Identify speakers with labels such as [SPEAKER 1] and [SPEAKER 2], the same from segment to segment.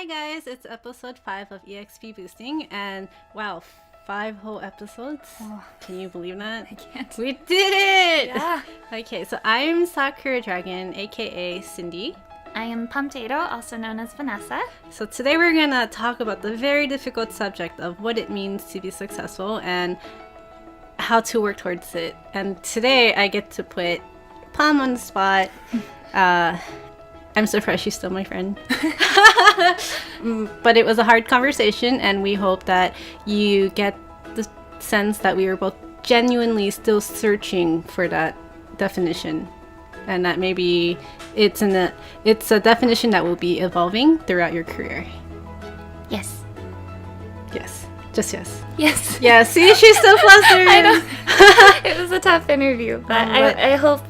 [SPEAKER 1] Hi guys, it's episode 5 of EXP Boosting, and wow, 5 whole episodes.
[SPEAKER 2] Oh.
[SPEAKER 1] Can you believe that?
[SPEAKER 2] I can't.
[SPEAKER 1] We did it!
[SPEAKER 2] Yeah.
[SPEAKER 1] Okay, so I'm Sakuradragon, aka Cindy.
[SPEAKER 2] I am Pommetato, also known as Vanessa.
[SPEAKER 1] So today we're gonna talk about the very difficult subject of what it means to be successful and how to work towards it. And today I get to put Pomme on the spot. I'm surprised she's still my friend. But it was a hard conversation, and we hope that you get the sense that we were both genuinely still searching for that definition, and that maybe it's a definition that will be evolving throughout your career.
[SPEAKER 2] Yes.
[SPEAKER 1] Yes. Just yes.
[SPEAKER 2] Yes.
[SPEAKER 1] Yeah, see, she's so flustered.
[SPEAKER 2] I know. It was a tough interview, but I hope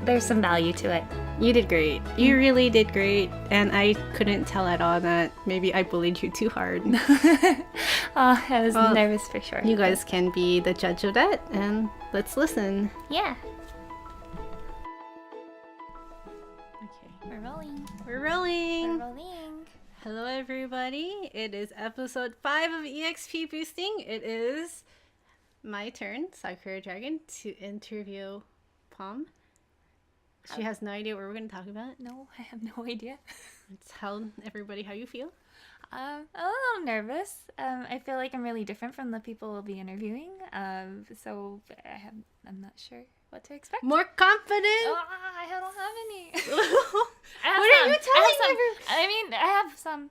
[SPEAKER 2] there's some value to it.
[SPEAKER 1] You did great. You really did great. And I couldn't tell at all that maybe I bullied you too hard.
[SPEAKER 2] Oh, I was nervous for sure.
[SPEAKER 1] You guys can be the judge of that, and let's listen.
[SPEAKER 2] Yeah.
[SPEAKER 1] Okay.
[SPEAKER 2] We're rolling.
[SPEAKER 1] We're rolling.
[SPEAKER 2] We're rolling.
[SPEAKER 1] Hello, everybody. It is episode 5 of EXP Boosting. It is my turn, Sakuradragon, to interview Pomme. She has no idea what we're going to talk about.
[SPEAKER 2] No, I have no idea.
[SPEAKER 1] Tell everybody how you feel.
[SPEAKER 2] I'm a little nervous. I feel like I'm really different from the people we'll be interviewing. So I'm not sure what to expect.
[SPEAKER 1] More confident.
[SPEAKER 2] Oh, I don't have any.
[SPEAKER 1] What are you telling everyone?
[SPEAKER 2] I mean, I have some.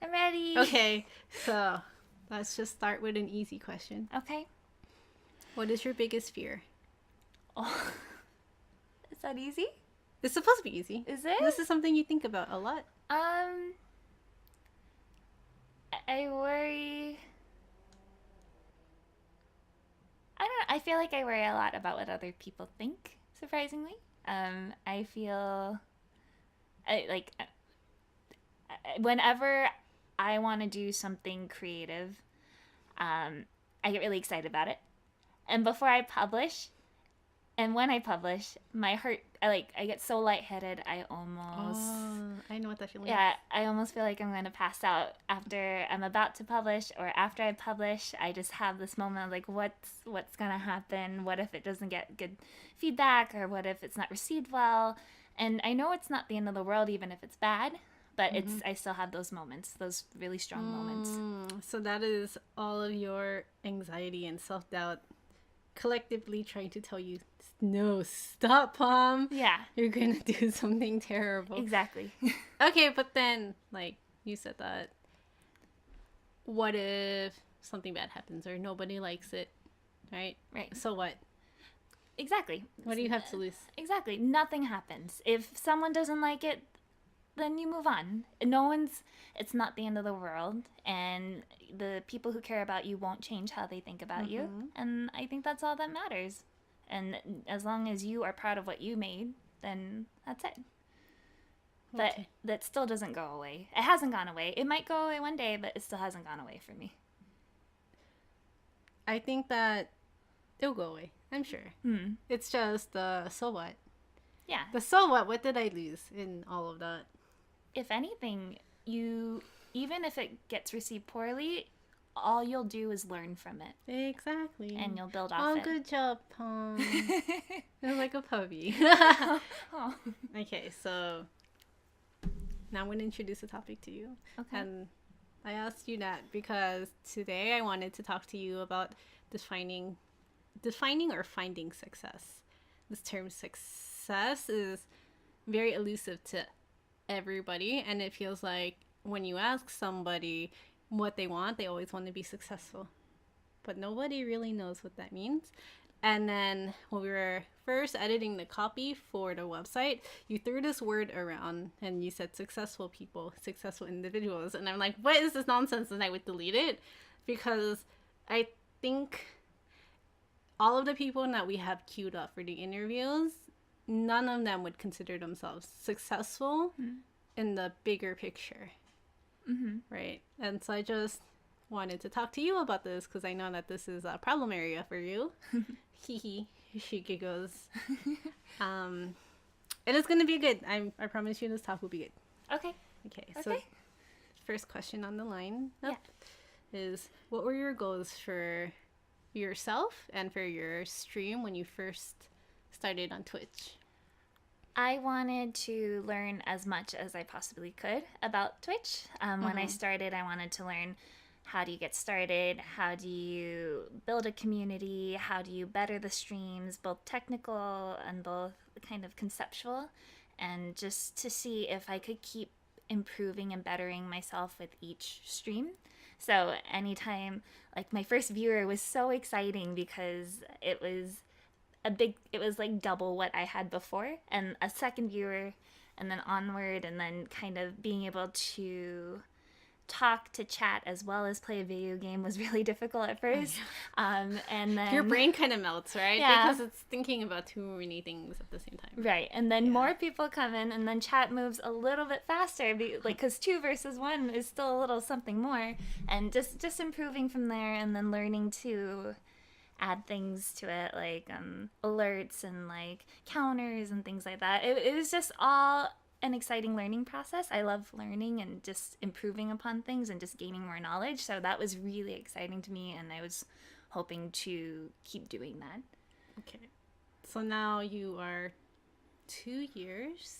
[SPEAKER 2] I'm ready.
[SPEAKER 1] Okay, so let's just start with an easy question.
[SPEAKER 2] Okay.
[SPEAKER 1] What is your biggest fear?
[SPEAKER 2] Oh, is that easy?
[SPEAKER 1] It's supposed to be easy.
[SPEAKER 2] Is it?
[SPEAKER 1] This is something you think about a lot.
[SPEAKER 2] I worry. I don't know. I feel like I worry a lot about what other people think, surprisingly. I feel whenever I want to do something creative, I get really excited about it. And before I publish, and when I publish, my heart, I get so lightheaded, I almost...
[SPEAKER 1] Oh, I know what that feeling is.
[SPEAKER 2] Yeah, I almost feel like I'm going to pass out after I'm about to publish, or after I publish. I just have this moment of like, what's going to happen? What if it doesn't get good feedback, or what if it's not received well? And I know it's not the end of the world, even if it's bad, but I still have those moments, those really strong moments.
[SPEAKER 1] So that is all of your anxiety and self-doubt collectively trying to tell you, no, stop, Pomme.
[SPEAKER 2] Yeah.
[SPEAKER 1] You're going to do something terrible.
[SPEAKER 2] Exactly.
[SPEAKER 1] Okay, but then, like, you said that, what if something bad happens or nobody likes it, right?
[SPEAKER 2] Right.
[SPEAKER 1] So what?
[SPEAKER 2] Exactly.
[SPEAKER 1] What do you have to lose?
[SPEAKER 2] Exactly. Nothing happens. If someone doesn't like it, then you move on. It's not the end of the world, and the people who care about you won't change how they think about you, and I think that's all that matters. And as long as you are proud of what you made, then that's it. But that still doesn't go away. It hasn't gone away. It might go away one day, but it still hasn't gone away for me.
[SPEAKER 1] I think that it'll go away, I'm sure. It's just the so what.
[SPEAKER 2] Yeah.
[SPEAKER 1] The so what did I lose in all of that?
[SPEAKER 2] If anything, even if it gets received poorly, all you'll do is learn from it.
[SPEAKER 1] Exactly.
[SPEAKER 2] And you'll build off it.
[SPEAKER 1] Oh, good job, Pomme. You're like a puppy.
[SPEAKER 2] Oh.
[SPEAKER 1] Okay, so now I'm going to introduce a topic to you.
[SPEAKER 2] Okay.
[SPEAKER 1] And I asked you that because today I wanted to talk to you about defining or finding success. This term success is very elusive to everybody, and it feels like when you ask somebody what they want, they always want to be successful, but nobody really knows what that means. And then when we were first editing the copy for the website, you threw this word around and you said successful people, successful individuals, and I'm like, what is this nonsense? And I would delete it because I think all of the people that we have queued up for the interviews, none of them would consider themselves successful in the bigger picture. Right? And so I just wanted to talk to you about this because I know that this is a problem area for you. Hee hee. She giggles. And it's gonna be good. I promise you, this talk will be good.
[SPEAKER 2] Okay.
[SPEAKER 1] Okay. So, first question on the line is, what were your goals for yourself and for your stream when you first started on Twitch?
[SPEAKER 2] I wanted to learn as much as I possibly could about Twitch. When I started, I wanted to learn, how do you get started? How do you build a community? How do you better the streams, both technical and both kind of conceptual? And just to see if I could keep improving and bettering myself with each stream. So anytime, like my first viewer was so exciting because it was like double what I had before, and a second viewer, and then onward, and then kind of being able to talk to chat as well as play a video game was really difficult at first. And then
[SPEAKER 1] your brain kind of melts, right?
[SPEAKER 2] Yeah.
[SPEAKER 1] Because it's thinking about too many things at the same time.
[SPEAKER 2] Right, and then more people come in, and then chat moves a little bit faster, because 2 versus 1 is still a little something more, and just improving from there, and then learning to add things to it, like alerts and like counters and things like that. It was just all an exciting learning process. I love learning and just improving upon things and just gaining more knowledge. So that was really exciting to me, and I was hoping to keep doing that.
[SPEAKER 1] Okay. So now you are 2 years?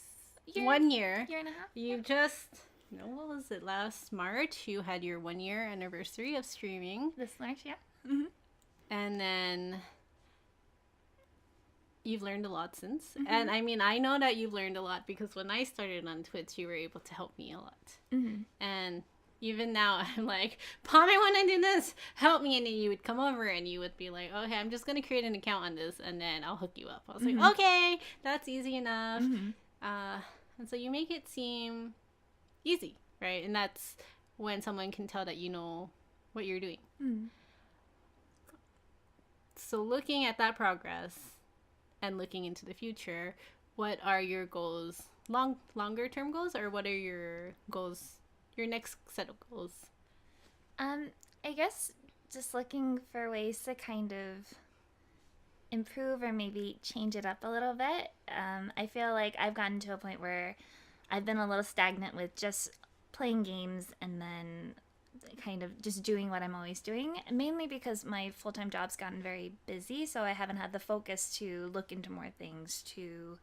[SPEAKER 1] 1 year.
[SPEAKER 2] Year and a half.
[SPEAKER 1] You just, what was it, last March? You had your 1 year anniversary of streaming.
[SPEAKER 2] This March, yeah. Mm-hmm.
[SPEAKER 1] And then you've learned a lot since. Mm-hmm. And I mean, I know that you've learned a lot because when I started on Twitch, you were able to help me a lot.
[SPEAKER 2] Mm-hmm.
[SPEAKER 1] And even now, I'm like, Pomme, I want to do this. Help me. And then you would come over and you would be like, okay, I'm just going to create an account on this and then I'll hook you up. I was like, okay, that's easy enough. And so you make it seem easy, right? And that's when someone can tell that you know what you're doing.
[SPEAKER 2] Mm-hmm.
[SPEAKER 1] So looking at that progress and looking into the future, what are your goals? Longer term goals, or what are your goals, your next set of goals?
[SPEAKER 2] I guess just looking for ways to kind of improve or maybe change it up a little bit. I feel like I've gotten to a point where I've been a little stagnant with just playing games and then kind of just doing what I'm always doing, mainly because my full-time job's gotten very busy, so I haven't had the focus to look into more things, to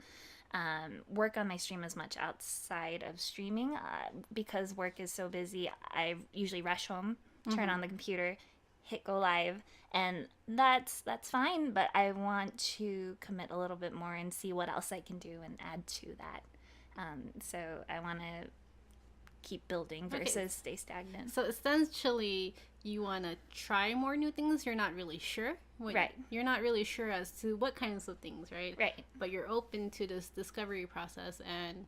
[SPEAKER 2] work on my stream as much outside of streaming. Because work is so busy, I usually rush home, turn on the computer, hit go live, and that's fine, but I want to commit a little bit more and see what else I can do and add to that. So I want to keep building versus stay stagnant.
[SPEAKER 1] So essentially, you want to try more new things. You're not really sure.
[SPEAKER 2] Right.
[SPEAKER 1] You're not really sure as to what kinds of things, right?
[SPEAKER 2] Right.
[SPEAKER 1] But you're open to this discovery process and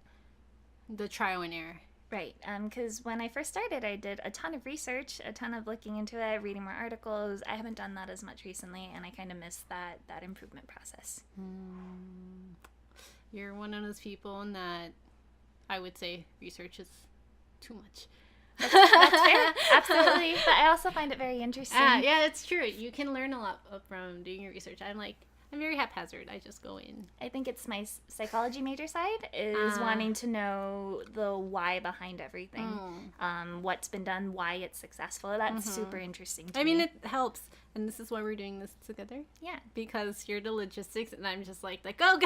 [SPEAKER 1] the trial and error.
[SPEAKER 2] Right. Because when I first started, I did a ton of research, a ton of looking into it, reading more articles. I haven't done that as much recently, and I kind of missed that improvement process.
[SPEAKER 1] You're one of those people that I would say research is too much.
[SPEAKER 2] That's fair. Absolutely. But I also find it very interesting.
[SPEAKER 1] Yeah, it's true. You can learn a lot from doing your research. I'm very haphazard. I just go in.
[SPEAKER 2] I think it's my psychology major side is wanting to know the why behind everything. What's been done, why it's successful. That's super interesting to me.
[SPEAKER 1] I mean, it helps. And this is why we're doing this together.
[SPEAKER 2] Yeah. Because
[SPEAKER 1] you're the logistics, and I'm just like go.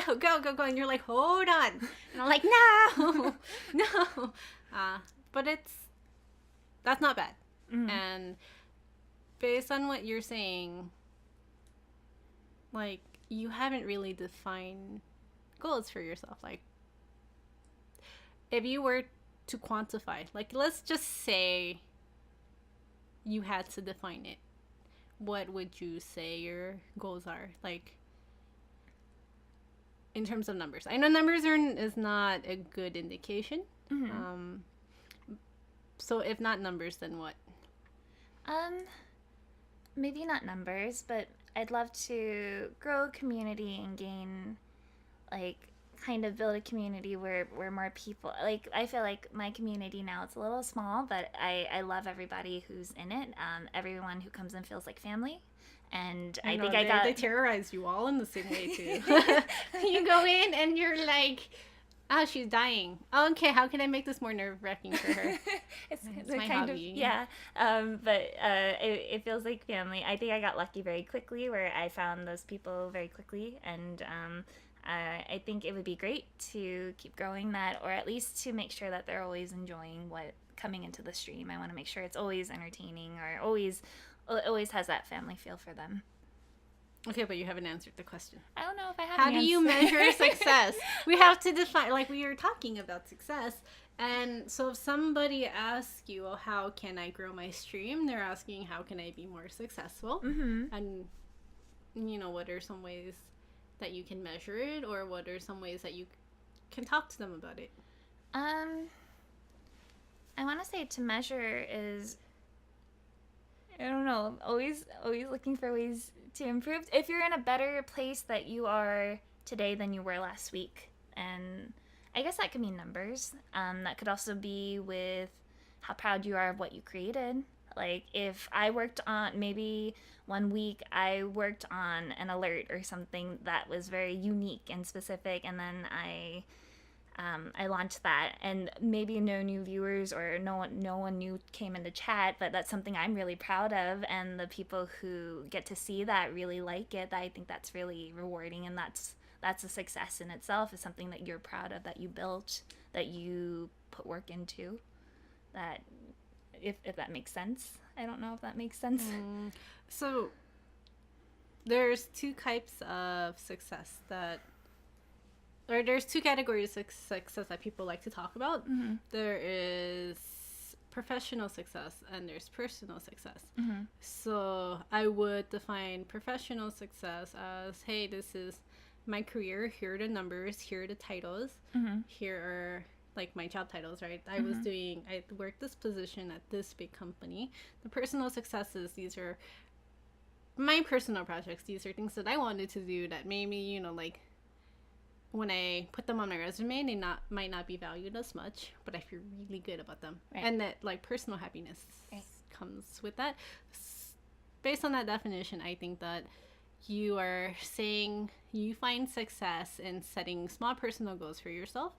[SPEAKER 1] And you're like, hold on. And I'm like, no. But that's not bad. And based on what you're saying, like, you haven't really defined goals for yourself. Like, if you were to quantify, like, let's just say you had to define it, what would you say your goals are? Like, in terms of numbers. I know numbers is not a good indication. So if not numbers, then what?
[SPEAKER 2] Maybe not numbers, but I'd love to grow a community and gain, like, kind of build a community where more people, like, I feel like my community now, it's a little small, but I love everybody who's in it. Everyone who comes in feels like family. And I think they terrorize you all in the same way too. You go in and you're like,
[SPEAKER 1] Oh, she's dying. Okay, how can I make this more nerve-wracking for her?
[SPEAKER 2] It's
[SPEAKER 1] my
[SPEAKER 2] kind
[SPEAKER 1] hobby.
[SPEAKER 2] of, yeah. But it feels like family. I think I got lucky very quickly where I found those people very quickly. And I think it would be great to keep growing that, or at least to make sure that they're always enjoying what coming into the stream. I want to make sure it's always entertaining, or always has that family feel for them.
[SPEAKER 1] Okay, but you haven't answered the question.
[SPEAKER 2] I don't know if I have
[SPEAKER 1] How
[SPEAKER 2] an
[SPEAKER 1] do you
[SPEAKER 2] answer.
[SPEAKER 1] measure success? We have to define, like we were talking about success. And so if somebody asks you, well, how can I grow my stream? They're asking, how can I be more successful?
[SPEAKER 2] Mm-hmm.
[SPEAKER 1] And, what are some ways that you can measure it? Or what are some ways that you can talk to them about it?
[SPEAKER 2] I want to say to measure is, I don't know, always looking for ways to improve. If you're in a better place that you are today than you were last week, and I guess that could mean numbers. That could also be with how proud you are of what you created. Like if I worked on, maybe one week I worked on an alert or something that was very unique and specific, and then I launched that, and maybe no new viewers or no one new came into chat, but that's something I'm really proud of, and the people who get to see that really like it. I think that's really rewarding, and that's a success in itself. Is something that you're proud of, that you built, that you put work into. That, if that makes sense. I don't know if that makes sense.
[SPEAKER 1] So there's two types of success there's two categories of success that people like to talk about.
[SPEAKER 2] Mm-hmm.
[SPEAKER 1] There is professional success and there's personal success.
[SPEAKER 2] Mm-hmm.
[SPEAKER 1] So I would define professional success as, hey, this is my career. Here are the numbers. Here are the titles.
[SPEAKER 2] Mm-hmm.
[SPEAKER 1] Here are like my job titles, right? I worked this position at this big company. The personal successes, these are my personal projects. These are things that I wanted to do that maybe, like, when I put them on my resume, they might not be valued as much, but I feel really good about them.
[SPEAKER 2] Right.
[SPEAKER 1] And that, like, personal happiness comes with that. Based on that definition, I think that you are saying you find success in setting small personal goals for yourself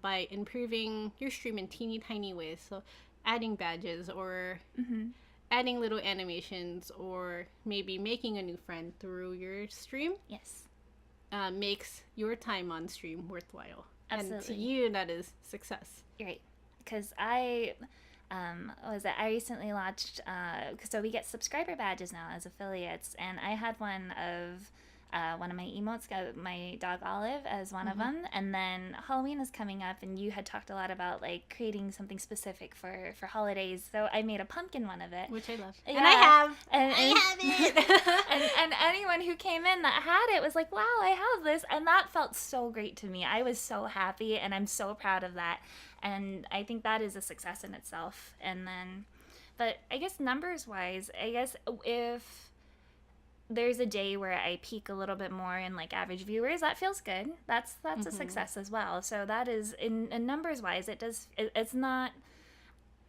[SPEAKER 1] by improving your stream in teeny tiny ways. So adding badges or adding little animations, or maybe making a new friend through your stream.
[SPEAKER 2] Yes.
[SPEAKER 1] Makes your time on stream worthwhile.
[SPEAKER 2] Absolutely.
[SPEAKER 1] And to you, that is success.
[SPEAKER 2] Right. Because I recently launched, so we get subscriber badges now as affiliates, and I had one of one of my emotes, got my dog Olive as one of them, and then Halloween is coming up, and you had talked a lot about like creating something specific for holidays, so I made a pumpkin one of it,
[SPEAKER 1] Which I love.
[SPEAKER 2] Yeah.
[SPEAKER 1] And I have.
[SPEAKER 2] And
[SPEAKER 1] I have it.
[SPEAKER 2] and anyone who came in that had it was like, wow, I have this, and that felt so great to me. I was so happy, and I'm so proud of that, and I think that is a success in itself. And then, but I guess numbers wise, I guess if there's a day where I peak a little bit more in like average viewers, that feels good. That's a success as well. So that is in numbers wise, it's not,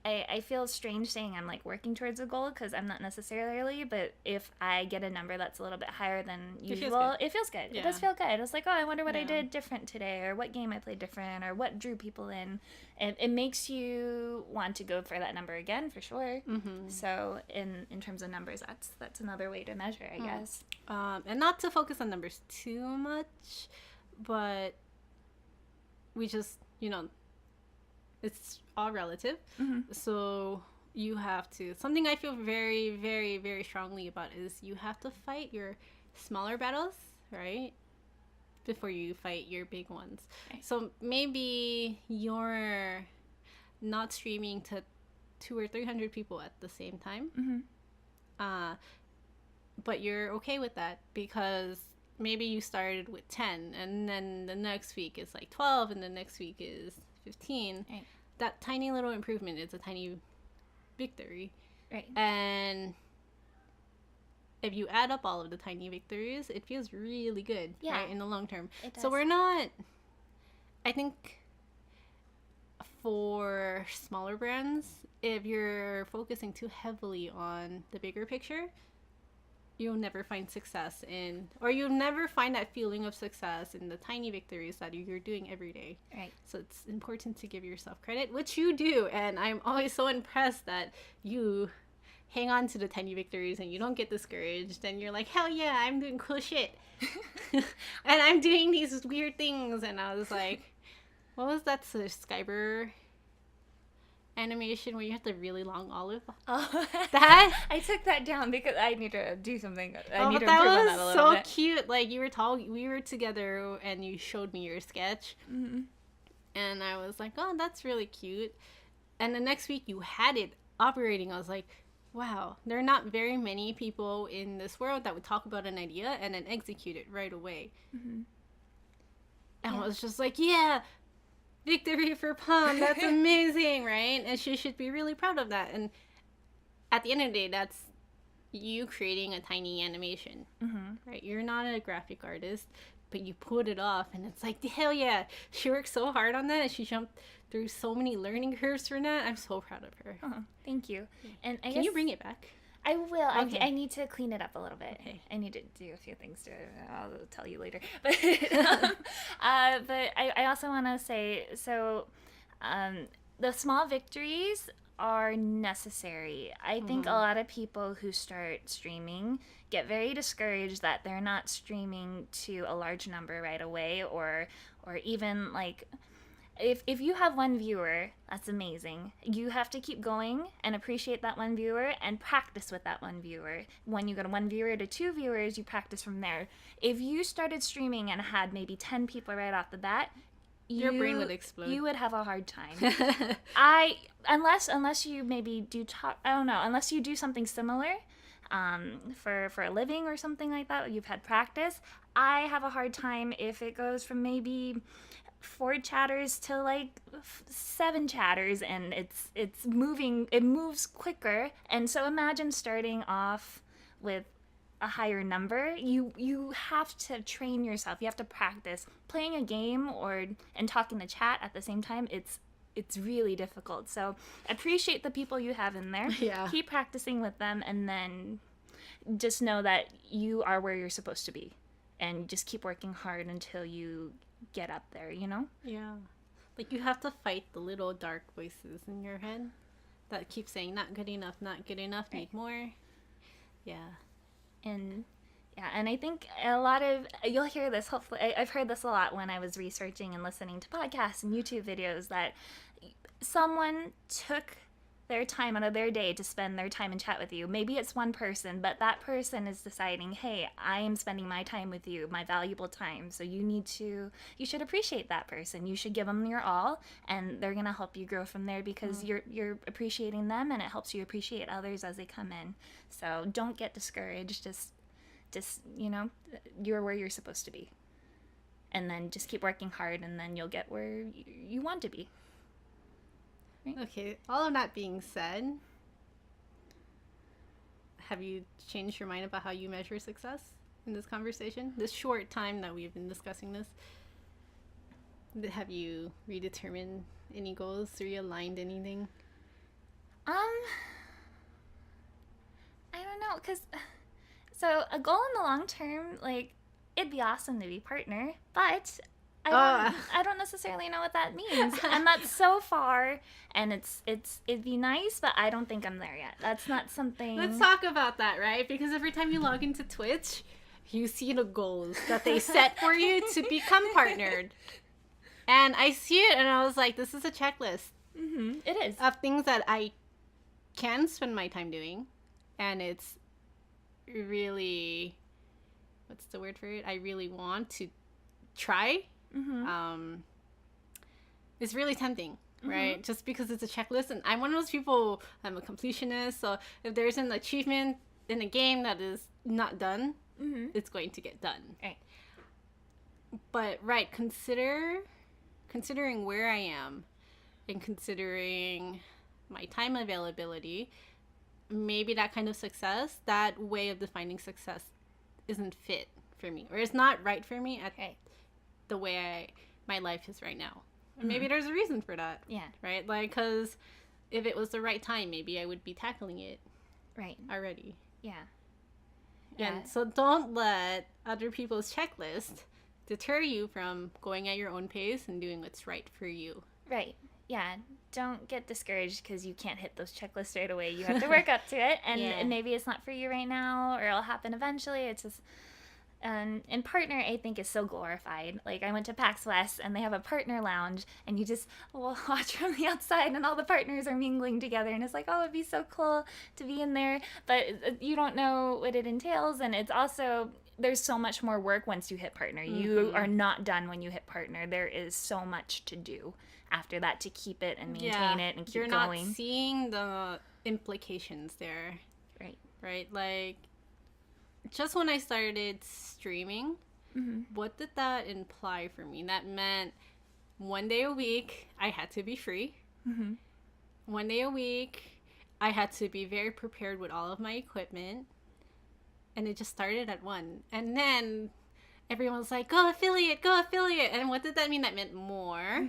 [SPEAKER 2] I feel strange saying I'm like working towards a goal, because I'm not necessarily, but if I get a number that's a little bit higher than usual, it feels good.
[SPEAKER 1] Yeah.
[SPEAKER 2] It does feel good. It's like, oh, I wonder what I did different today, or what game I played different, or what drew people in. And it makes you want to go for that number again, for sure. So in terms of numbers, that's another way to measure, I guess.
[SPEAKER 1] And not to focus on numbers too much, but we just, it's all relative. So you have to, something I feel very, very, very strongly about is you have to fight your smaller battles, right? Before you fight your big ones.
[SPEAKER 2] Right.
[SPEAKER 1] So maybe you're not streaming to 200 or 300 people at the same time. But you're okay with that because maybe you started with 10 and then the next week is like 12 and the next week is 15.
[SPEAKER 2] Right.
[SPEAKER 1] That tiny little improvement is a tiny victory.
[SPEAKER 2] Right.
[SPEAKER 1] And if you add up all of the tiny victories, it feels really good, right, in the long term.
[SPEAKER 2] It does.
[SPEAKER 1] So we're not, I think, for smaller brands, if you're focusing too heavily on the bigger picture, you'll never find success in, or you'll never find that feeling of success in the tiny victories that you're doing every day.
[SPEAKER 2] Right.
[SPEAKER 1] So it's important to give yourself credit, which you do. And I'm always so impressed that you hang on to the tiny victories and you don't get discouraged. And you're like, hell yeah, I'm doing cool shit. And I'm doing these weird things. And I was like, what was that subscriber animation where you have the really long olive?
[SPEAKER 2] Oh,
[SPEAKER 1] That
[SPEAKER 2] I took that down because I need to do something. I
[SPEAKER 1] oh,
[SPEAKER 2] need
[SPEAKER 1] but
[SPEAKER 2] to
[SPEAKER 1] that
[SPEAKER 2] improve on
[SPEAKER 1] was
[SPEAKER 2] that a little
[SPEAKER 1] so
[SPEAKER 2] bit.
[SPEAKER 1] cute. Like you were talking, we were together, and you showed me your sketch,
[SPEAKER 2] Mm-hmm.
[SPEAKER 1] and I was like, "Oh, that's really cute." And the next week, you had it operating. I was like, "Wow, there are not very many people in this world that would talk about an idea and then execute it right away."
[SPEAKER 2] Mm-hmm.
[SPEAKER 1] And
[SPEAKER 2] Yeah.
[SPEAKER 1] I was just like, "Yeah, victory for Pomme. That's amazing, right?" And she should be really proud of that. And at the end of the day, that's you creating a tiny animation,
[SPEAKER 2] Mm-hmm.
[SPEAKER 1] right? You're not a graphic artist, but you pulled it off, and it's like, hell yeah, she worked so hard on that, and she jumped through so many learning curves for that. I'm so proud of her.
[SPEAKER 2] Oh, thank you. And I
[SPEAKER 1] Can
[SPEAKER 2] guess
[SPEAKER 1] you bring it back?
[SPEAKER 2] I will.
[SPEAKER 1] Okay.
[SPEAKER 2] I need to clean it up a little bit.
[SPEAKER 1] Okay.
[SPEAKER 2] I need to do a few things to it. I'll tell you later. But but I also want to say, so the small victories are necessary. I think a lot of people who start streaming get very discouraged that they're not streaming to a large number right away, or even like if you have one viewer, that's amazing. You have to keep going and appreciate that one viewer and practice with that one viewer. When you go to one viewer to two viewers, you practice from there. If you started streaming and had maybe 10 people right off the bat,
[SPEAKER 1] Your brain would explode.
[SPEAKER 2] You would have a hard time. Unless you maybe do talk, I don't know, unless you do something similar for a living or something like that, you've had practice. I have a hard time if it goes from maybe 4 chatters to like 7 chatters, and it's moving, it moves quicker. And so imagine starting off with a higher number. You have to train yourself. You have to practice playing a game and talking to chat at the same time. It's really difficult. So appreciate the people you have in there.
[SPEAKER 1] Yeah.
[SPEAKER 2] Keep practicing with them, and then just know that you are where you're supposed to be, and just keep working hard until you get up there, you know?
[SPEAKER 1] Yeah. Like you have to fight the little dark voices in your head that keep saying, not good enough,
[SPEAKER 2] Right.
[SPEAKER 1] need more. Yeah.
[SPEAKER 2] And I think a lot of, you'll hear this, hopefully, I've heard this a lot when I was researching and listening to podcasts and YouTube videos, that someone took their time out of their day to spend their time and chat with you. Maybe it's one person, but that person is deciding, hey, I am spending my time with you, my valuable time. So you should appreciate that person. You should give them your all, and they're going to help you grow from there, because you're appreciating them, and it helps you appreciate others as they come in. So don't get discouraged. Just, you know, you're where you're supposed to be. And then just keep working hard, and then you'll get where you want to be.
[SPEAKER 1] Okay, all of that being said, have you changed your mind about how you measure success in this conversation? This short time that we've been discussing this, have you redetermined any goals, realigned anything?
[SPEAKER 2] I don't know, because so a goal in the long term, like, it'd be awesome to be partner, but I don't necessarily know what that means, and that's so far, and it'd be nice, but I don't think I'm there yet. That's not something.
[SPEAKER 1] Let's talk about that, right? Because every time you log into Twitch, you see the goals that they set for you to become partnered. And I see it, and I was like, this is a checklist.
[SPEAKER 2] Mm-hmm. It is.
[SPEAKER 1] Of things that I can spend my time doing. And it's really, what's the word for it? I really want to try.
[SPEAKER 2] Mm-hmm.
[SPEAKER 1] It's really tempting, right? Mm-hmm. Just because it's a checklist. And I'm one of those people, I'm a completionist. So if there's an achievement in a game that is not done, it's going to get done.
[SPEAKER 2] Right.
[SPEAKER 1] But, considering where I am and considering my time availability, maybe that kind of success, that way of defining success isn't fit for me, or it's not right for me at the way my life is right now. And maybe there's a reason for that.
[SPEAKER 2] Yeah.
[SPEAKER 1] Right? Like, because if it was the right time, maybe I would be tackling it
[SPEAKER 2] right
[SPEAKER 1] already.
[SPEAKER 2] Yeah. Yeah.
[SPEAKER 1] And so don't let other people's checklist deter you from going at your own pace and doing what's right for you.
[SPEAKER 2] Right. Yeah. Don't get discouraged because you can't hit those checklists right away. You have to work up to it, and maybe it's not for you right now, or it'll happen eventually. It's just and partner, I think, is so glorified. Like, I went to PAX West, and they have a partner lounge, and you just watch from the outside, and all the partners are mingling together, and it's like, oh, it'd be so cool to be in there, but you don't know what it entails, and it's also, there's so much more work once you hit partner. You are not done when you hit partner. There is so much to do after that to keep it and maintain it and keep
[SPEAKER 1] You're
[SPEAKER 2] going.
[SPEAKER 1] You're not seeing the implications there.
[SPEAKER 2] Right.
[SPEAKER 1] Right? Like, just when I started streaming, what did that imply for me? That meant one day a week, I had to be free. One day a week, I had to be very prepared with all of my equipment. And it just started at 1. And then everyone was like, go affiliate, go affiliate. And what did that mean? That meant more.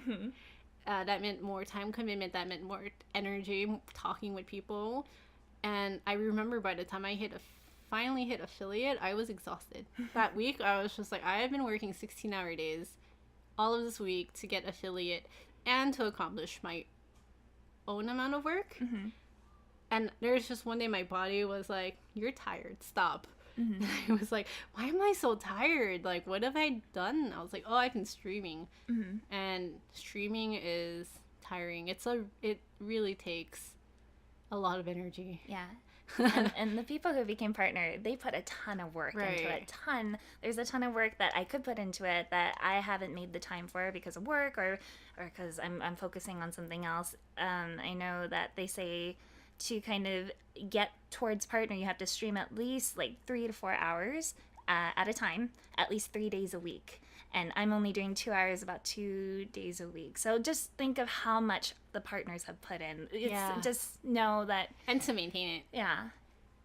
[SPEAKER 1] That meant more time commitment. That meant more energy, talking with people. And I remember by the time I finally hit affiliate, I was exhausted. That week, I was just like, I have been working 16-hour days all of this week to get affiliate and to accomplish my own amount of work. And there's just one day my body was like, you're tired, stop. And I was like, why am I so tired? Like, what have I done? I was like, oh, I've been streaming. And streaming is tiring. It really takes a lot of energy.
[SPEAKER 2] Yeah. and the people who became partner, they put a ton of work into it. There's a ton of work that I could put into it that I haven't made the time for because of work or because I'm focusing on something else. I know that they say to kind of get towards partner, you have to stream at least like 3 to 4 hours at a time, at least 3 days a week. And I'm only doing 2 hours about 2 days a week. So just think of how much the partners have put in. Just know that.
[SPEAKER 1] And to maintain it.
[SPEAKER 2] Yeah.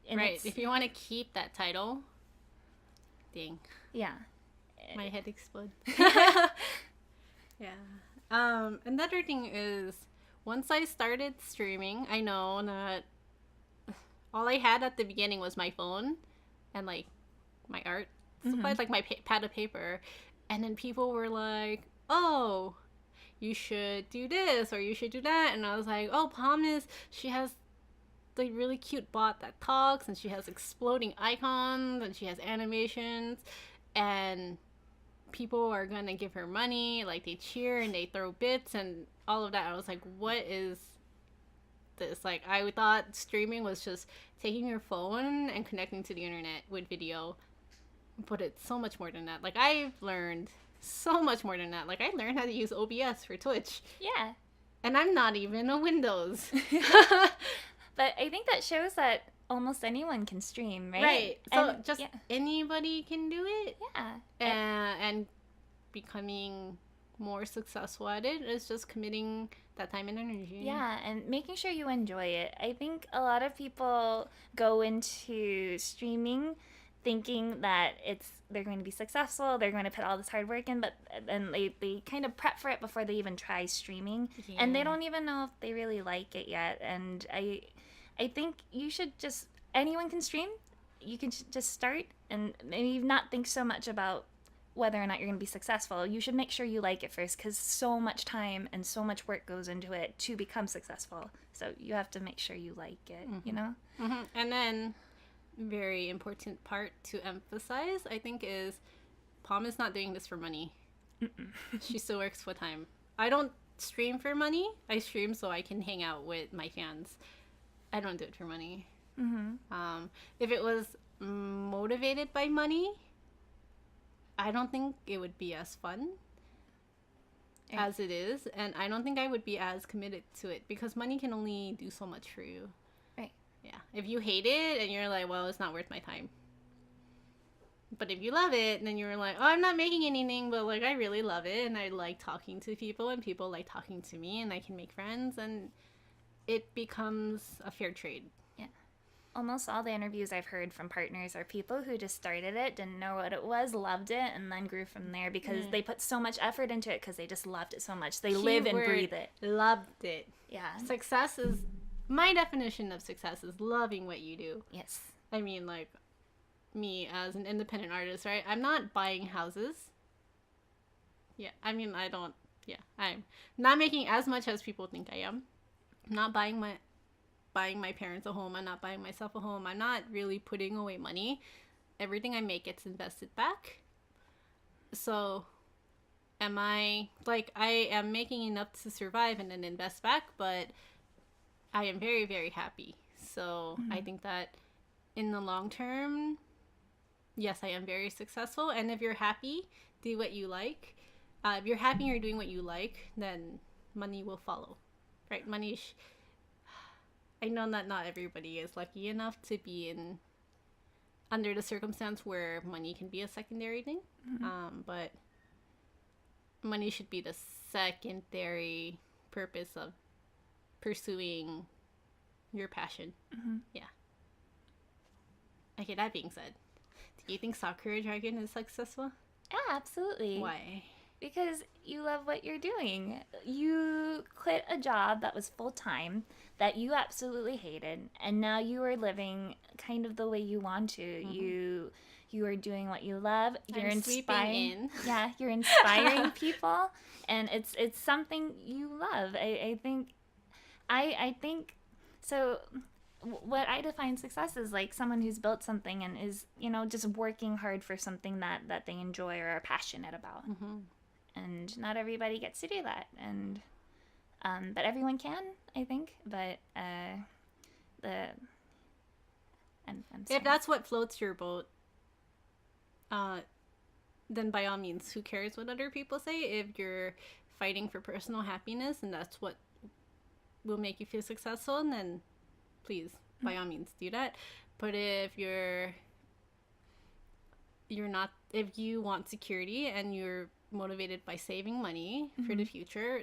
[SPEAKER 2] And
[SPEAKER 1] right. If you want to keep that title, dang.
[SPEAKER 2] Yeah.
[SPEAKER 1] My head explodes. Yeah. Another thing is, once I started streaming, I know that all I had at the beginning was my phone and like my art supplies, like my pad of paper. And then people were like, oh, you should do this or you should do that. And I was like, oh, Pomme she has the really cute bot that talks and she has exploding icons and she has animations. And people are going to give her money. Like, they cheer and they throw bits and all of that. I was like, what is this? Like, I thought streaming was just taking your phone and connecting to the internet with video. But it's so much more than that. Like, I've learned so much more than that. Like, I learned how to use OBS for Twitch.
[SPEAKER 2] Yeah.
[SPEAKER 1] And I'm not even a Windows.
[SPEAKER 2] But I think that shows that almost anyone can stream, right?
[SPEAKER 1] Right. So just anybody can do it.
[SPEAKER 2] Yeah.
[SPEAKER 1] And becoming more successful at it is just committing that time and energy.
[SPEAKER 2] Yeah, and making sure you enjoy it. I think a lot of people go into streaming thinking that they're going to be successful, they're going to put all this hard work in, but and they kind of prep for it before they even try streaming, and they don't even know if they really like it yet. And I think you should just, anyone can stream. You can just start and maybe not think so much about whether or not you're going to be successful. You should make sure you like it first, because so much time and so much work goes into it to become successful. So you have to make sure you like it, you know?
[SPEAKER 1] And then very important part to emphasize, I think, is Pomme is not doing this for money. She still works full time. I don't stream for money. I stream so I can hang out with my fans. I don't do it for money. If it was motivated by money, I don't think it would be as fun as it is, and I don't think I would be as committed to it, because money can only do so much for you. Yeah. If you hate it and you're like, well, it's not worth my time. But if you love it, then you're like, oh, I'm not making anything, but like, I really love it and I like talking to people and people like talking to me and I can make friends, and it becomes a fair trade.
[SPEAKER 2] Yeah. Almost all the interviews I've heard from partners are people who just started it, didn't know what it was, loved it, and then grew from there because they put so much effort into it because they just loved it so much. They live and breathe it.
[SPEAKER 1] Loved it.
[SPEAKER 2] Yeah.
[SPEAKER 1] Success is, my definition of success is loving what you do.
[SPEAKER 2] Yes.
[SPEAKER 1] I mean, like, me as an independent artist, right? I'm not buying houses. Yeah, I mean, I don't. Yeah, I'm not making as much as people think I am. I'm not buying my parents a home. I'm not buying myself a home. I'm not really putting away money. Everything I make gets invested back. So, I am making enough to survive and then invest back, but I am very, very happy. So, I think that in the long term, yes, I am very successful. And if you're happy, do what you like. If you're happy and you're doing what you like, then money will follow, right? I know that not everybody is lucky enough to be under the circumstance where money can be a secondary thing. But money should be the secondary purpose of pursuing your passion. Yeah. Okay, that being said, do you think Sakuradragon is successful?
[SPEAKER 2] Yeah, absolutely.
[SPEAKER 1] Why?
[SPEAKER 2] Because you love what you're doing. You quit a job that was full-time, that you absolutely hated, and now you are living kind of the way you want to. You are doing what you love. You're inspiring. Yeah, you're inspiring people, and it's something you love. I think so. What I define success is like someone who's built something and is, just working hard for something that they enjoy or are passionate about. And not everybody gets to do that, and but everyone can, I think. But
[SPEAKER 1] if that's what floats your boat, then by all means, who cares what other people say? If you're fighting for personal happiness and that's what will make you feel successful, then please, by all means, do that. But if you're not, if you want security and you're motivated by saving money for the future,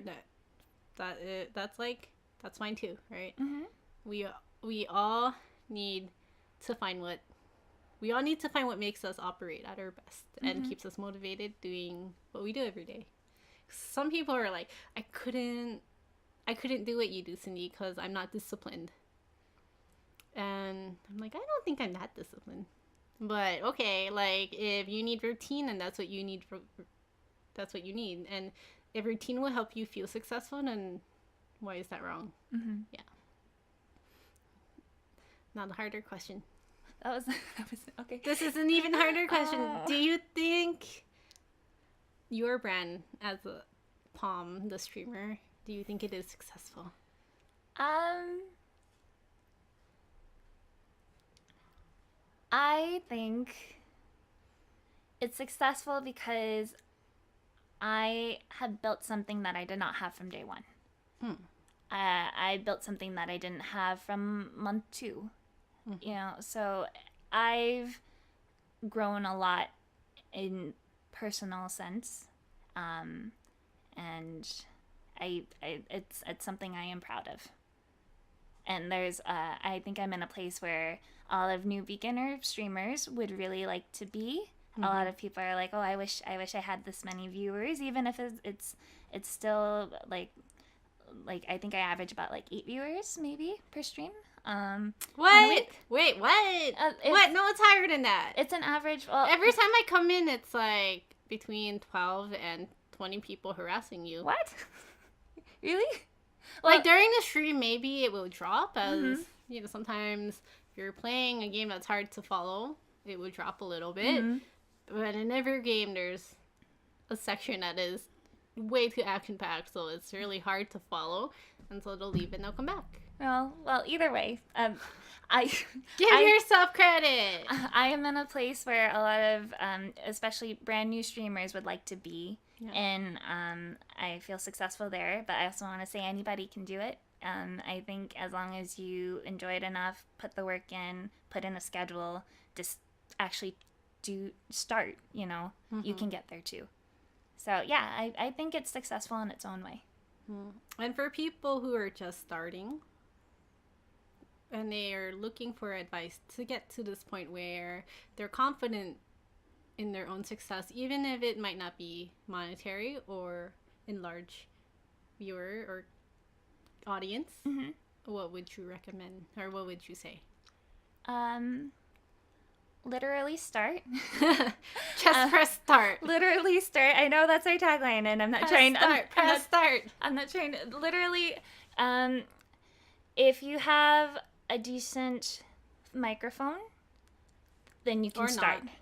[SPEAKER 1] that's fine too, right? We all need to find what makes us operate at our best and keeps us motivated doing what we do every day. Some people are like, I couldn't do what you do, Cindy, because I'm not disciplined. And I'm like, I don't think I'm that disciplined. But okay, like if you need routine and that's what you need, that's what you need. And if routine will help you feel successful, then why is that wrong? Yeah. Now the harder question.
[SPEAKER 2] That was okay.
[SPEAKER 1] This is an even harder question. Do you think your brand as a Pomme, the streamer, do you think it is successful?
[SPEAKER 2] I think it's successful because I have built something that I did not have from day one. I built something that I didn't have from month 2. So I've grown a lot in personal sense, and it's something I am proud of. And there's I think I'm in a place where all of new beginner streamers would really like to be. A lot of people are like, oh, I wish I had this many viewers, even if it's still like I think I average about like 8 viewers maybe per stream.
[SPEAKER 1] What? Wait, what? What? No, it's higher than that.
[SPEAKER 2] It's an average. Well,
[SPEAKER 1] every time I come in, it's like between 12 and 20 people harassing you.
[SPEAKER 2] What? Really?
[SPEAKER 1] Like during the stream, maybe it will drop as sometimes if you're playing a game that's hard to follow, it would drop a little bit. But in every game, there's a section that is way too action-packed, so it's really hard to follow, and so they'll leave and they'll come back.
[SPEAKER 2] Well, either way,
[SPEAKER 1] Give yourself credit.
[SPEAKER 2] I am in a place where a lot of, especially brand new streamers would like to be, and I feel successful there. But I also want to say anybody can do it. I think as long as you enjoy it enough, put the work in, put in a schedule, just actually start. You can get there too. So yeah, I think it's successful in its own way.
[SPEAKER 1] And for people who are just starting and they are looking for advice to get to this point where they're confident in their own success, even if it might not be monetary or in large viewer or audience, what would you recommend or what would you say?
[SPEAKER 2] literally start.
[SPEAKER 1] Just press start.
[SPEAKER 2] Literally start. I know that's our tagline, and I'm not
[SPEAKER 1] Press
[SPEAKER 2] trying.
[SPEAKER 1] start. Press start.
[SPEAKER 2] I'm not trying to. Literally, if you have a decent microphone, then you can
[SPEAKER 1] Or
[SPEAKER 2] start.
[SPEAKER 1] not.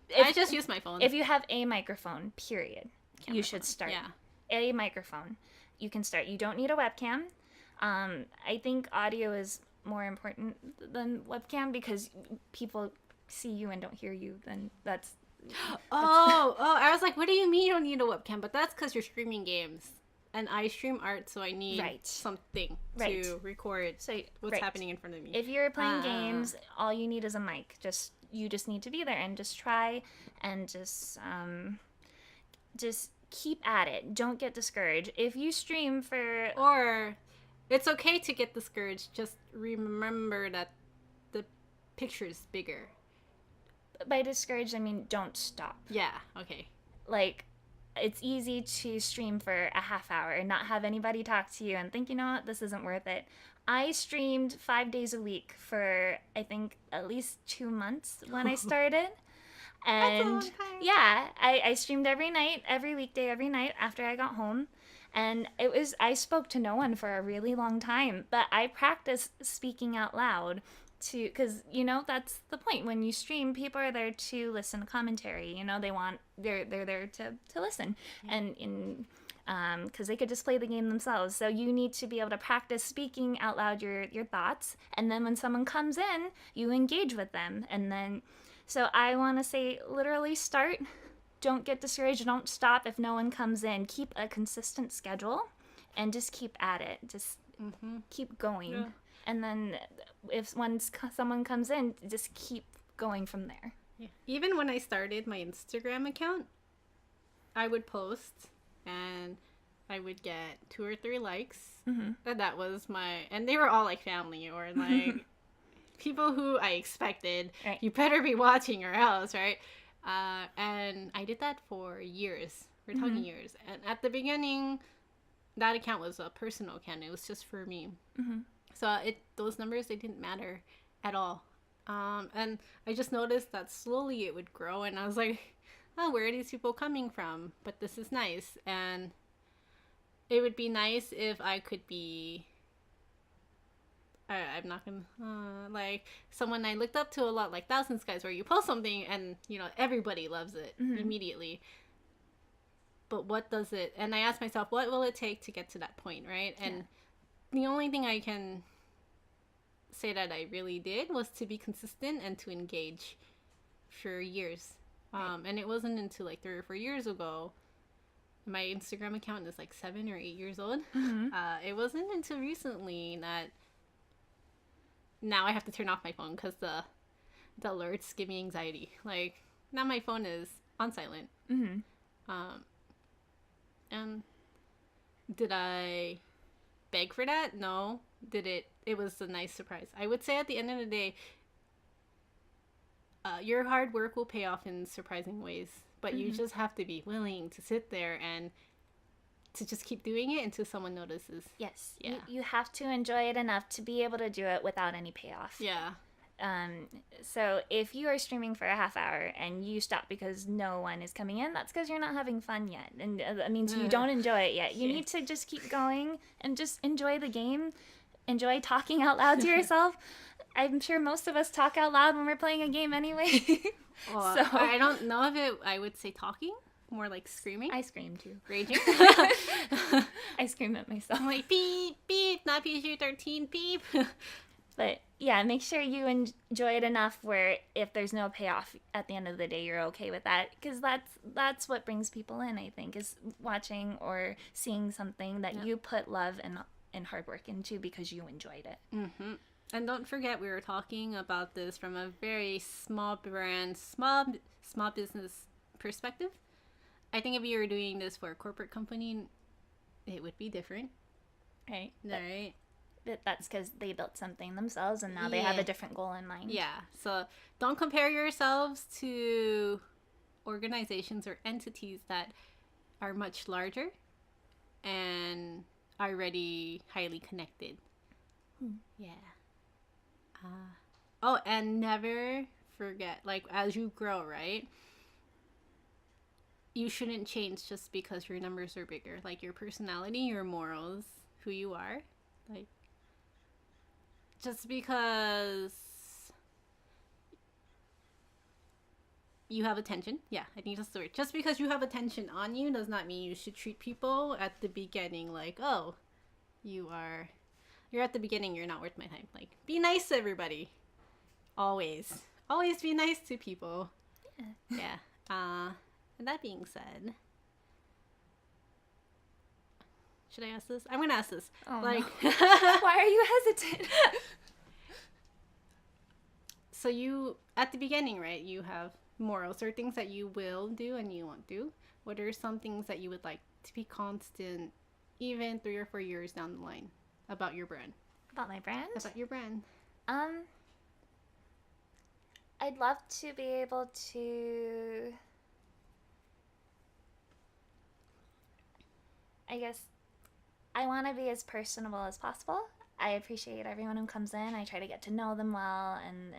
[SPEAKER 2] If,
[SPEAKER 1] I just use my phone.
[SPEAKER 2] If you have a microphone, period, you should start.
[SPEAKER 1] Yeah.
[SPEAKER 2] A microphone, you can start. You don't need a webcam. I think audio is more important than webcam because people see you and don't hear you. Then that's.
[SPEAKER 1] I was like, what do you mean you don't need a webcam? But that's because you're streaming games. And I stream art, so I need something to record what's happening in front of me.
[SPEAKER 2] If you're playing games, all you need is a mic. You just need to be there and just try and just keep at it. Don't get discouraged. If you stream for...
[SPEAKER 1] Or it's okay to get discouraged. Just remember that the picture is bigger.
[SPEAKER 2] By discouraged, I mean don't stop.
[SPEAKER 1] Yeah, okay.
[SPEAKER 2] Like... It's easy to stream for a half hour and not have anybody talk to you and think, you know what, this isn't worth it. I streamed 5 days a week for, I think, at least 2 months when I started. And
[SPEAKER 1] that's a long time.
[SPEAKER 2] Yeah, I streamed every night, every weekday, every night after I got home. And I spoke to no one for a really long time, but I practiced speaking out loud. Because, you know, that's the point. When you stream, people are there to listen to commentary. You know, they're there to listen. And because they could just play the game themselves. So you need to be able to practice speaking out loud your thoughts. And then when someone comes in, you engage with them. And then, so I want to say, literally start. Don't get discouraged. Don't stop if no one comes in. Keep a consistent schedule and just keep at it. Just keep going. Yeah. And then once someone comes in, just keep going from there.
[SPEAKER 1] Yeah. Even when I started my Instagram account, I would post and I would get 2 or 3 likes. And that was and they were all like family or like people who I expected. Right. You better be watching or else, right? And I did that for years. We're talking years. And at the beginning, that account was a personal account. It was just for me. So those numbers, they didn't matter at all. And I just noticed that slowly it would grow. And I was like, oh, where are these people coming from? But this is nice. And it would be nice if I could be... I'm not going to... like, someone I looked up to a lot, like Thousands Guys, where you post something and, you know, everybody loves it immediately. But what does it... And I asked myself, what will it take to get to that point, right? And the only thing I can say that I really did was to be consistent and to engage for years. And it wasn't until like 3 or 4 years ago. My Instagram account is like 7 or 8 years old. It wasn't until recently that now I have to turn off my phone because the alerts give me anxiety. Like now my phone is on silent. And did I beg for that? No. It was a nice surprise. I would say at the end of the day, your hard work will pay off in surprising ways, but you just have to be willing to sit there and to just keep doing it until someone notices.
[SPEAKER 2] Yes. Yeah. You have to enjoy it enough to be able to do it without any payoff.
[SPEAKER 1] Yeah.
[SPEAKER 2] So if you are streaming for a half hour and you stop because no one is coming in, that's because you're not having fun yet. And that means you don't enjoy it yet. You need to just keep going and just enjoy the game. Enjoy talking out loud to yourself. I'm sure most of us talk out loud when we're playing a game anyway.
[SPEAKER 1] Well, so I don't know if I would say talking, more like screaming.
[SPEAKER 2] I scream too.
[SPEAKER 1] Raging.
[SPEAKER 2] I scream at myself.
[SPEAKER 1] I'm like, beep, beep, not PG-13, beep.
[SPEAKER 2] But yeah, make sure you enjoy it enough where if there's no payoff at the end of the day, you're okay with that. Because that's what brings people in, I think, is watching or seeing something that you put love and hard work into because you enjoyed it.
[SPEAKER 1] And don't forget, we were talking about this from a very small brand, small business perspective. I think if you were doing this for a corporate company, it would be different.
[SPEAKER 2] Right.
[SPEAKER 1] Right.
[SPEAKER 2] That's because they built something themselves and now they have a different goal in mind.
[SPEAKER 1] Yeah. So don't compare yourselves to organizations or entities that are much larger and already highly connected. Yeah. And never forget, like, as you grow, right? You shouldn't change just because your numbers are bigger. Like, your personality, your morals, who you are. Like, just because you have attention. Yeah, I think that's the word. Just because you have attention on you does not mean you should treat people at the beginning like, oh, you're at the beginning, you're not worth my time. Like, be nice to everybody. Always. Always be nice to people. Yeah. And that being said, should I ask this? I'm gonna ask this.
[SPEAKER 2] Oh,
[SPEAKER 1] like,
[SPEAKER 2] no. Why are you hesitant?
[SPEAKER 1] So you, at the beginning, right, you have morals or things that you will do and you won't do. What are some things that you would like to be constant, even 3 or 4 years down the line, about your brand?
[SPEAKER 2] About my brand?
[SPEAKER 1] About your brand.
[SPEAKER 2] I'd love to be able to, I guess, I want to be as personable as possible. I appreciate everyone who comes in. I try to get to know them well and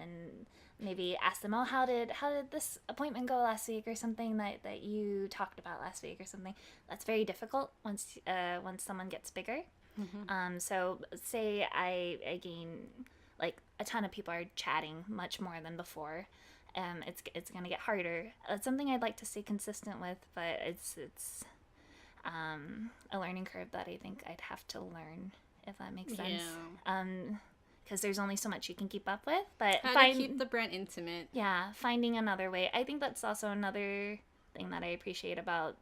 [SPEAKER 2] maybe ask them, oh, how did this appointment go last week, or something that you talked about last week or something. That's very difficult once someone gets bigger. Mm-hmm. So say I gain, like, a ton of people are chatting much more than before. It's going to get harder. It's something I'd like to stay consistent with, but it's a learning curve that I think I'd have to learn, if that makes sense. Yeah. Because there's only so much you can keep up with. But
[SPEAKER 1] how to keep the brand intimate.
[SPEAKER 2] Yeah, finding another way. I think that's also another thing that I appreciate about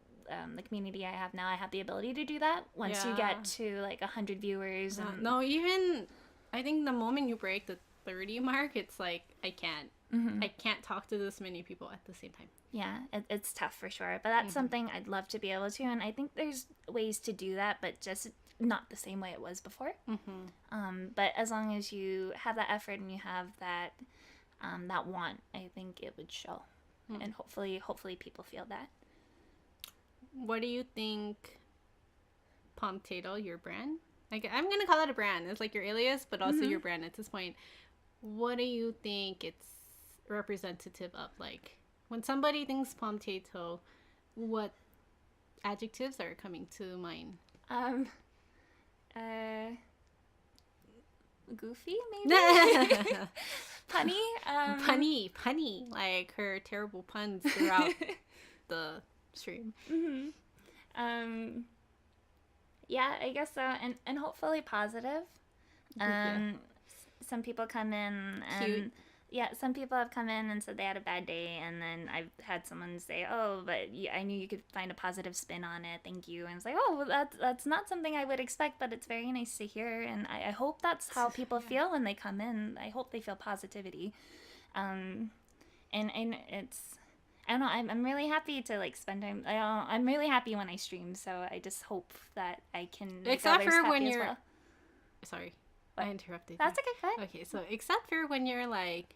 [SPEAKER 2] the community I have now. I have the ability to do that once you get to like 100 viewers.
[SPEAKER 1] No, even I think the moment you break the 30 mark, it's like I can't talk to this many people at the same time.
[SPEAKER 2] Yeah, it's tough for sure. But that's something I'd love to be able to. And I think there's ways to do that, but just not the same way it was before. But as long as you have that effort and you have that that want, I think it would show. And hopefully people feel that.
[SPEAKER 1] What do you think Pommetato, your brand? Like, I'm going to call it a brand. It's like your alias, but also your brand at this point. What do you think it's representative of? Like, when somebody thinks Pommetato, what adjectives are coming to mind?
[SPEAKER 2] Goofy, maybe? Punny?
[SPEAKER 1] Punny. Like, her terrible puns throughout the stream.
[SPEAKER 2] Yeah, I guess so. And hopefully positive. Some people come in and... Cute. Yeah, some people have come in and said they had a bad day, and then I've had someone say, oh, but I knew you could find a positive spin on it, thank you. And it's like, oh, well, that's not something I would expect, but it's very nice to hear, and I hope that's how people feel when they come in. I hope they feel positivity. And it's... I don't know, I'm really happy to, like, spend time... I'm really happy when I stream, so I just hope that I can make
[SPEAKER 1] except
[SPEAKER 2] others
[SPEAKER 1] for
[SPEAKER 2] happy
[SPEAKER 1] when
[SPEAKER 2] as
[SPEAKER 1] you're...
[SPEAKER 2] well.
[SPEAKER 1] Sorry, I interrupted.
[SPEAKER 2] That's okay, go ahead.
[SPEAKER 1] Okay, so except for when you're, like,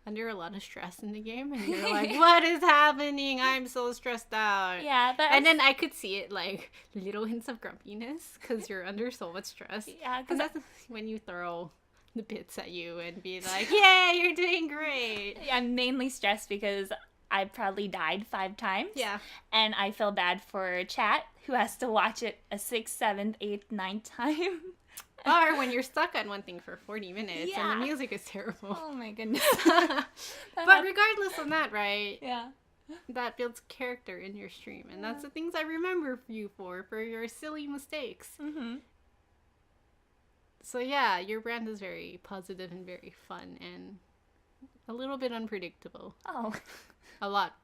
[SPEAKER 1] under a lot of stress in the game, and you're like, what is happening? I'm so stressed out.
[SPEAKER 2] Yeah, but...
[SPEAKER 1] And then I could see it, like, little hints of grumpiness, because you're under so much stress.
[SPEAKER 2] Yeah,
[SPEAKER 1] because that's when you throw the bits at you and be like, yay, you're doing great.
[SPEAKER 2] I'm mainly stressed because I probably died 5 times.
[SPEAKER 1] Yeah. And
[SPEAKER 2] I feel bad for chat, who has to watch it a 6th, 7th, 8th, 9th time.
[SPEAKER 1] Or when you're stuck on one thing for 40 minutes and the music is terrible.
[SPEAKER 2] Oh my goodness.
[SPEAKER 1] But regardless of that, right?
[SPEAKER 2] Yeah.
[SPEAKER 1] That builds character in your stream. And that's the things I remember you for your silly mistakes. So yeah, your brand is very positive and very fun and a little bit unpredictable.
[SPEAKER 2] Oh.
[SPEAKER 1] A lot.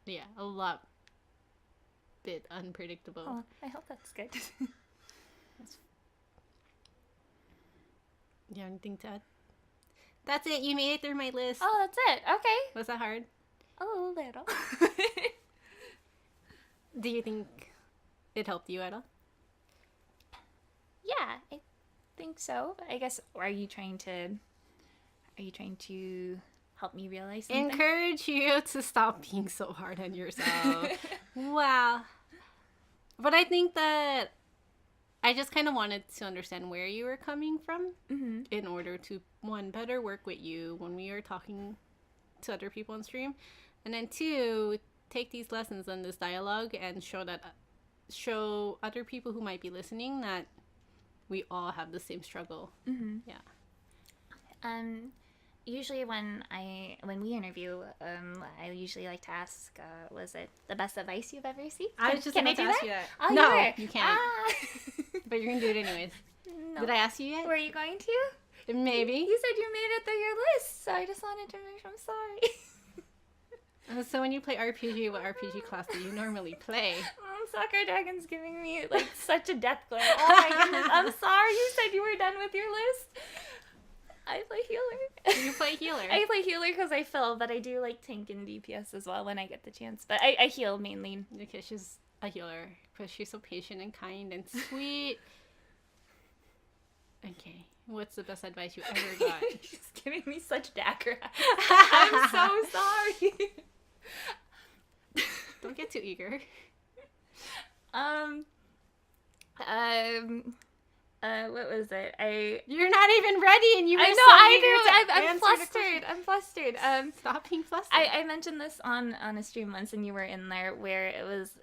[SPEAKER 1] Yeah, a lot bit unpredictable.
[SPEAKER 2] Oh, I hope that's good.
[SPEAKER 1] You have anything to add? That's it. You made it through my list.
[SPEAKER 2] Oh, that's it. Okay.
[SPEAKER 1] Was that hard?
[SPEAKER 2] A little.
[SPEAKER 1] Do you think it helped you at all?
[SPEAKER 2] Yeah, I think so. I guess, are you trying to help me realize something?
[SPEAKER 1] Encourage you to stop being so hard on yourself. Wow. But I think that I just kind of wanted to understand where you were coming from in order to, one, better work with you when we are talking to other people on stream. And then 2, take these lessons and this dialogue and show other people who might be listening that we all have the same struggle.
[SPEAKER 2] Mm-hmm.
[SPEAKER 1] Yeah.
[SPEAKER 2] Usually when we interview, I usually like to ask, was it the best advice you've ever received?
[SPEAKER 1] I was just
[SPEAKER 2] can
[SPEAKER 1] about to ask
[SPEAKER 2] that?
[SPEAKER 1] you that.
[SPEAKER 2] Oh,
[SPEAKER 1] No, you can't.
[SPEAKER 2] Ah.
[SPEAKER 1] But you're going to do it anyways.
[SPEAKER 2] No.
[SPEAKER 1] Did I ask you yet?
[SPEAKER 2] Were you going to?
[SPEAKER 1] Maybe.
[SPEAKER 2] You said you made it through your list, so I just wanted to make sure. I'm sorry.
[SPEAKER 1] So when you play RPG, what RPG class do you normally play?
[SPEAKER 2] Sakuradragon's giving me like such a death glare. Oh my goodness. I'm sorry. You said you were done with your list. I play healer.
[SPEAKER 1] You play healer.
[SPEAKER 2] I play healer because I fill, but I do like tank and DPS as well when I get the chance. But I heal mainly.
[SPEAKER 1] Okay, she's a healer because she's so patient and kind and sweet. Okay, what's the best advice you ever got?
[SPEAKER 2] She's giving me such dagger. I'm so sorry.
[SPEAKER 1] Don't get too eager.
[SPEAKER 2] What was it?
[SPEAKER 1] You're not even ready, and you were
[SPEAKER 2] I'm flustered. I'm flustered.
[SPEAKER 1] Stop being flustered.
[SPEAKER 2] I mentioned this on a stream once, and you were in there, where it was,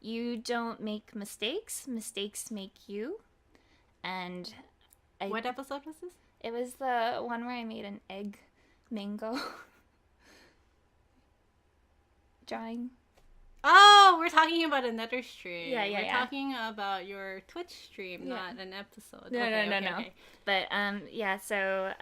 [SPEAKER 2] you don't make mistakes. Mistakes make you. And
[SPEAKER 1] what episode was this?
[SPEAKER 2] It was the one where I made an egg mango drawing.
[SPEAKER 1] Oh, we're talking about another stream.
[SPEAKER 2] Yeah.
[SPEAKER 1] We're talking about your Twitch stream, not an episode.
[SPEAKER 2] No. But, so,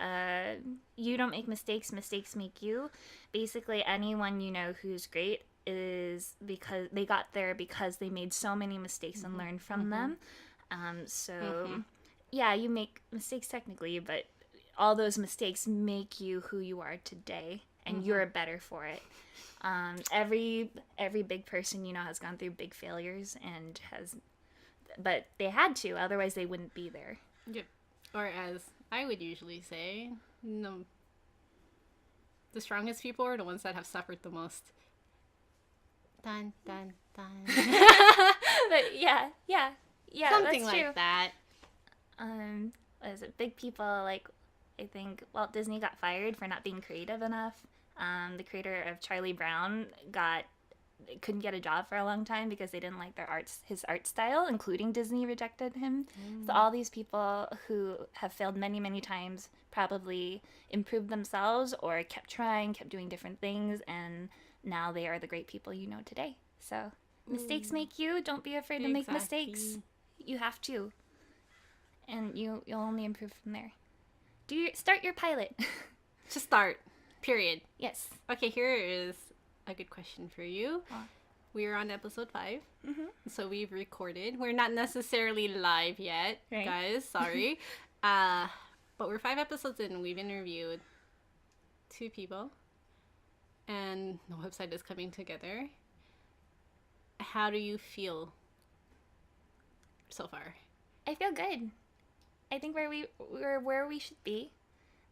[SPEAKER 2] you don't make mistakes, mistakes make you. Basically, anyone you know who's great is because they got there because they made so many mistakes and learned from them. Yeah, you make mistakes technically, but all those mistakes make you who you are today, and you're better for it. Every big person you know has gone through big failures but they had to, otherwise they wouldn't be there.
[SPEAKER 1] Yeah. Or as I would usually say, no, the strongest people are the ones that have suffered the most. Dun dun dun.
[SPEAKER 2] But yeah,
[SPEAKER 1] something
[SPEAKER 2] that's
[SPEAKER 1] like
[SPEAKER 2] true.
[SPEAKER 1] that.
[SPEAKER 2] What is it? Big people, like, I think Walt Disney got fired for not being creative enough. The creator of Charlie Brown couldn't get a job for a long time because they didn't like his art style, including Disney rejected him. So all these people who have failed many, many times probably improved themselves or kept trying, kept doing different things, and now they are the great people you know today. So mistakes make you. Don't be afraid to make mistakes. You have to. And you'll only improve from there. Start your pilot.
[SPEAKER 1] Just start. Period.
[SPEAKER 2] Yes.
[SPEAKER 1] Okay, here is a good question for you. We are on episode 5. So we've recorded. We're not necessarily live yet, guys. Sorry. But we're 5 episodes in. We've interviewed 2 people. And the website is coming together. How do you feel so far?
[SPEAKER 2] I feel good. I think we're where we should be.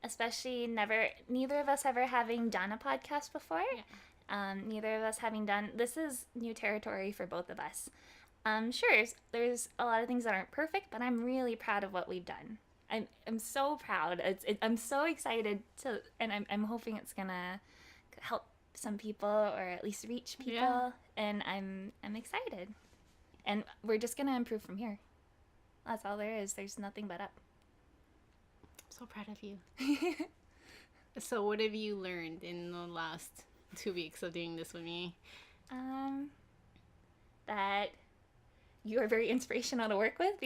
[SPEAKER 2] Especially neither of us ever having done a podcast before. Yeah. Neither of us having done, this is new territory for both of us. Sure, there's a lot of things that aren't perfect, but I'm really proud of what we've done. I'm so proud. I'm so excited and I'm hoping it's gonna help some people or at least reach people. Yeah. And I'm excited. And we're just gonna improve from here. That's all there is. There's nothing but up.
[SPEAKER 1] So proud of you. So what have you learned in the last 2 weeks of doing this with me?
[SPEAKER 2] That you are very inspirational to work with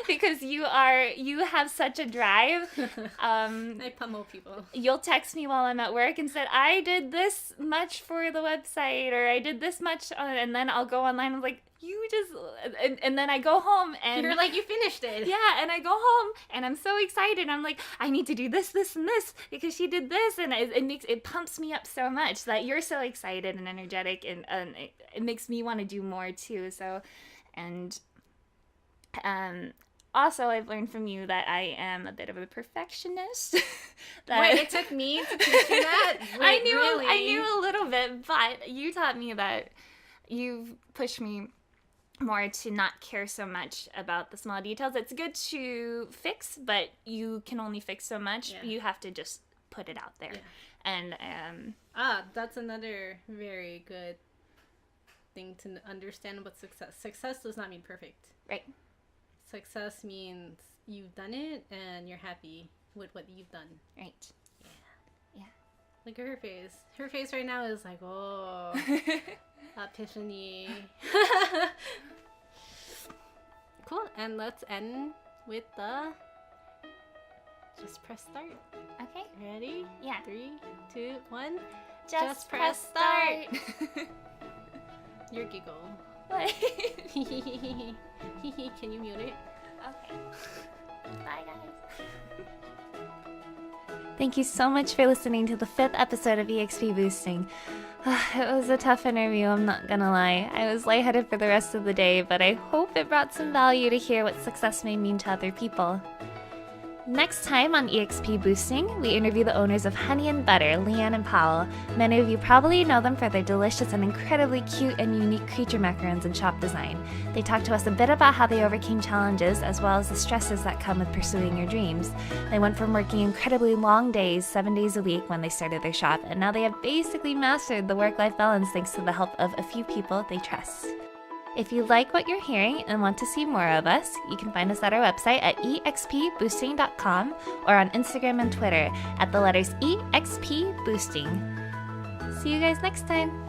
[SPEAKER 2] because you have such a drive.
[SPEAKER 1] I pummel people.
[SPEAKER 2] You'll text me while I'm at work and said, I did this much for the website, or I did this much, and then I'll go online and I'm like, and then I go home and
[SPEAKER 1] you're like, you finished it.
[SPEAKER 2] Yeah, and I go home and I'm so excited. I'm like, I need to do this, this, and this because she did this, and it pumps me up so much that you're so excited and energetic, and it makes me want to do more too. So, and also I've learned from you that I am a bit of a perfectionist.
[SPEAKER 1] Wait, it took me to teach you that?
[SPEAKER 2] I knew a little bit, but you taught me that. You've pushed me more to not care so much about the small details. It's good to fix, but you can only fix so much. Yeah. You have to just put it out there. And
[SPEAKER 1] that's another very good thing to understand about success. Success does not mean perfect.
[SPEAKER 2] Right.
[SPEAKER 1] Success means you've done it and you're happy with what you've done.
[SPEAKER 2] Right. Yeah.
[SPEAKER 1] Look at her face. Her face right now is like, oh, epiphany. Cool. And let's end with the just press start.
[SPEAKER 2] Okay.
[SPEAKER 1] Ready?
[SPEAKER 2] Yeah.
[SPEAKER 1] 3, 2, 1.
[SPEAKER 2] Just press start.
[SPEAKER 1] Your giggle.
[SPEAKER 2] What?
[SPEAKER 1] Can you mute it?
[SPEAKER 2] Okay. Bye, guys. Thank you so much for listening to the 5th episode of EXP Boosting. It was a tough interview, I'm not gonna lie. I was lightheaded for the rest of the day, but I hope it brought some value to hear what success may mean to other people. Next time on EXP Boosting, we interview the owners of Honey and Butter, Leanne and Powell. Many of you probably know them for their delicious and incredibly cute and unique creature macarons and shop design. They talk to us a bit about how they overcame challenges as well as the stresses that come with pursuing your dreams. They went from working incredibly long days, 7 days a week when they started their shop, and now they have basically mastered the work-life balance thanks to the help of a few people they trust. If you like what you're hearing and want to see more of us, you can find us at our website at expboosting.com or on Instagram and Twitter at the letters EXP Boosting. See you guys next time!